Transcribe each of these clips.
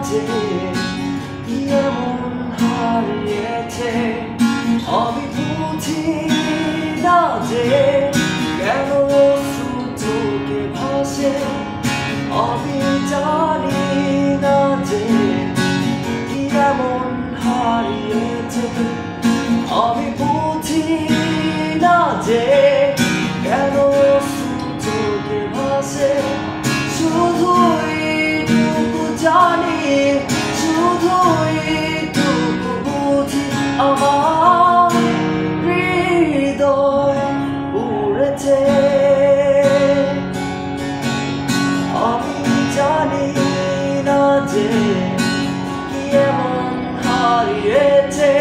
যে এমন হারিয়েছে আমি বুঝি না যে কেন চোখে ভাসে আমি জানি না যে এমন হারিয়েছে আমি বুঝি না যে কেন চোখে ভাসে শুধুই টুকু জানি শুধুই টুকু বুঝি আমার হৃদয় উড়েছে আমি জানি না যে কি এমন হারিয়েছে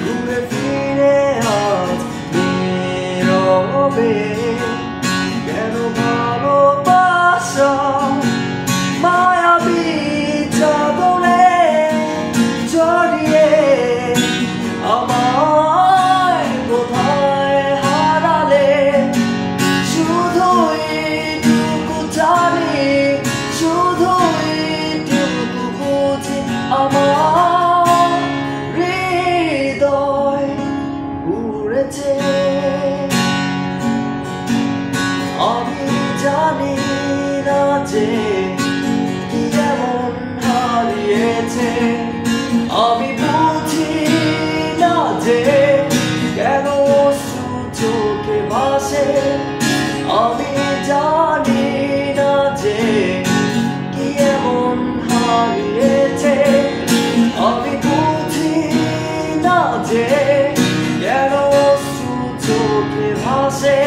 ঘুরে ফিরে আজ নীরবে কেন ভালোবাসা মায়াবী চাদরে জড়িয়ে আমায় কোথায় হারালে শুধুই টুকু জানি শুধুই টুকু বুঝি আমার হৃদয় উড়েছে আমি জানি না যে কি এমন হারিয়েছে আমি বুঝি না যে কেন চোখে ভাসে আমি জানি না যে কি এমন হারিয়েছে আমি বুঝি না যে কেন চোখে ভাসে